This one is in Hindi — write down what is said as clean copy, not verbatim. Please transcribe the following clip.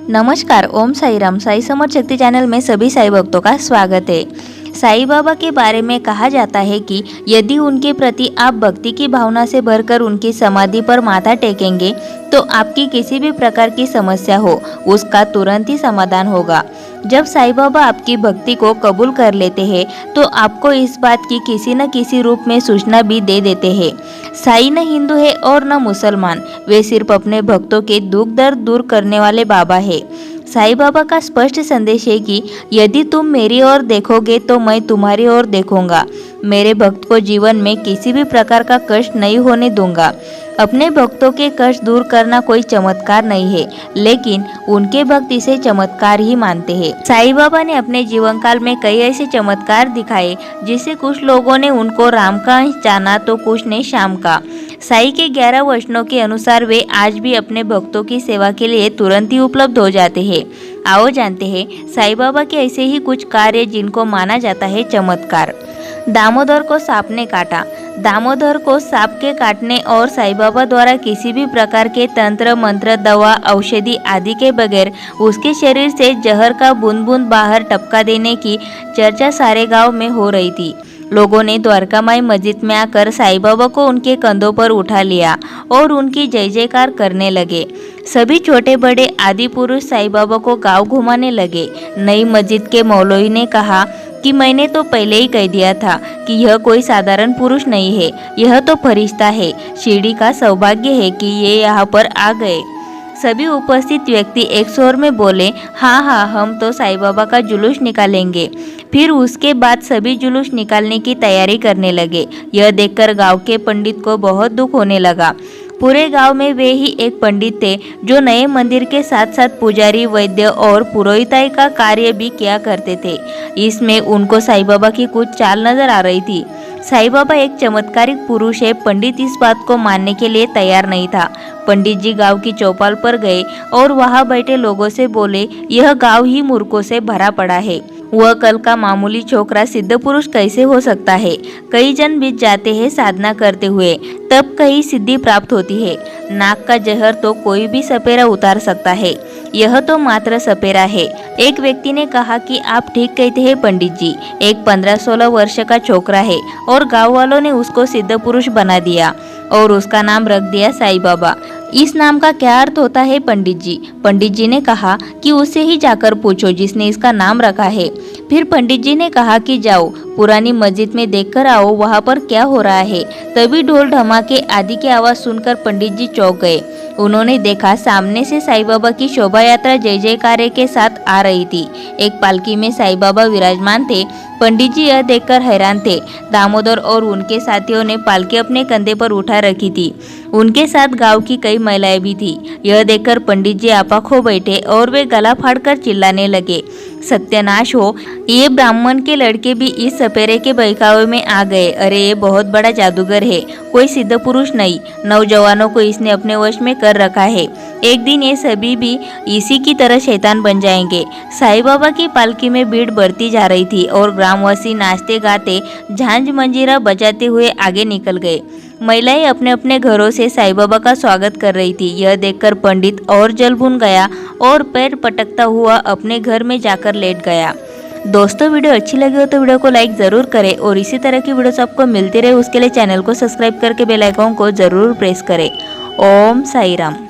नमस्कार, ओम साई राम। साई समर्थ शक्ति चैनल में सभी साई भक्तों का स्वागत है। साई बाबा के बारे में कहा जाता है कि यदि उनके प्रति आप भक्ति की भावना से भरकर उनकी समाधि पर माथा टेकेंगे तो आपकी किसी भी प्रकार की समस्या हो उसका तुरंत ही समाधान होगा। जब साई बाबा आपकी भक्ति को कबूल कर लेते हैं तो आपको इस बात की किसी न किसी रूप में सूचना भी दे देते हैं। साई न हिंदू है और न मुसलमान, वे सिर्फ अपने भक्तों के दुख दर्द दूर करने वाले बाबा है। साई बाबा का स्पष्ट संदेश है कि यदि तुम मेरी ओर देखोगे तो मैं तुम्हारी ओर देखूंगा। मेरे भक्त को जीवन में किसी भी प्रकार का कष्ट नहीं होने दूंगा। अपने भक्तों के कष्ट दूर करना कोई चमत्कार नहीं है, लेकिन उनके भक्त इसे चमत्कार ही मानते हैं। साई बाबा ने अपने जीवन काल में कई ऐसे चमत्कार दिखाए जिससे कुछ लोगों ने उनको राम का अंश जाना तो कुछ ने श्याम का। साई के 11 वचनों के अनुसार वे आज भी अपने भक्तों की सेवा के लिए तुरंत ही उपलब्ध हो जाते हैं। आओ जानते हैं साई बाबा के ऐसे ही कुछ कार्य जिनको माना जाता है चमत्कार। दामोदर को सांप ने काटा। दामोदर को सांप के काटने और साई बाबा द्वारा किसी भी प्रकार के तंत्र मंत्र दवा औषधि आदि के बगैर उसके शरीर से जहर का बूंद बूंद बाहर टपका देने की चर्चा सारे गांव में हो रही थी। लोगों ने द्वारका माई मस्जिद में आकर साई बाबा को उनके कंधों पर उठा लिया और उनकी जय जयकार करने लगे। सभी छोटे बड़े आदि पुरुष साई बाबा को गांव घुमाने लगे। नई मस्जिद के मौलवी ने कहा कि मैंने तो पहले ही कह दिया था कि यह कोई साधारण पुरुष नहीं है, यह तो फरिश्ता है। शिरडी का सौभाग्य है कि ये यहाँ पर आ गए। सभी उपस्थित व्यक्ति एक स्वर में बोले, हाँ हाँ, हम तो साई बाबा का जुलूस निकालेंगे। फिर उसके बाद सभी जुलूस निकालने की तैयारी करने लगे। यह देखकर गांव के पंडित को बहुत दुख होने लगा। पूरे गांव में वे ही एक पंडित थे जो नए मंदिर के साथ साथ पुजारी, वैद्य और पुरोहिताई का कार्य भी किया करते थे। इसमें उनको साई बाबा की कुछ चाल नजर आ रही थी। साई बाबा एक चमत्कारिक पुरुष है, पंडित इस बात को मानने के लिए तैयार नहीं था। पंडित जी गांव की चौपाल पर गए और वहां बैठे लोगों से बोले, यह गांव ही मूर्खों से भरा पड़ा है। वह कल का मामूली छोकरा सिद्ध पुरुष कैसे हो सकता है। कई जन बीत जाते हैं साधना करते हुए, तब कहीं सिद्धि प्राप्त होती है। नाक का जहर तो कोई भी सपेरा उतार सकता है, यह तो मात्र सपेरा है। एक व्यक्ति ने कहा कि आप ठीक कहते हैं पंडित जी, एक 15-16 वर्ष का छोकरा है और गांव वालों ने उसको सिद्ध पुरुष बना दिया और उसका नाम रख दिया साई बाबा। इस नाम का क्या अर्थ होता है पंडित जी? पंडित जी ने कहा कि उससे ही जाकर पूछो जिसने इसका नाम रखा है। फिर पंडित जी ने कहा कि जाओ पुरानी मस्जिद में देखकर आओ वहां पर क्या हो रहा है। तभी ढोल धमाके आदि की आवाज सुनकर पंडित जी चौंक गए। उन्होंने देखा सामने से साई बाबा की शोभा यात्रा जय जयकारे के साथ आ रही थी। एक पालकी में साई बाबा विराजमान थे। पंडित जी यह देखकर हैरान थे। दामोदर और उनके साथियों ने पालकी अपने कंधे पर उठा रखी थी। उनके साथ गांव की कई महिलाएं भी थी। यह देखकर पंडित जी आपा खो बैठे और वे गला फाड़कर चिल्लाने लगे, सत्यानाश हो, ये ब्राह्मण के लड़के भी इस सपेरे के बहकावे में आ गए। अरे ये बहुत बड़ा जादूगर है, कोई सिद्ध पुरुष नहीं। नौजवानों को इसने अपने वश में कर रखा है। एक दिन ये सभी भी इसी की तरह शैतान बन जाएंगे। साई बाबा की पालकी में भीड़ बढ़ती जा रही थी और ग्रामवासी नाचते गाते झांझ मंजीरा बजाते हुए आगे निकल गए। महिलाएं अपने अपने घरों से साई बाबा का स्वागत कर रही थी। यह देखकर पंडित और जल भुन गया और पैर पटकता हुआ अपने घर में जाकर लेट गया। दोस्तों, वीडियो अच्छी लगी हो तो वीडियो को लाइक ज़रूर करें और इसी तरह की वीडियोस आपको मिलती रहे उसके लिए चैनल को सब्सक्राइब करके बेल आइकन को ज़रूर प्रेस करें। ओम साई राम।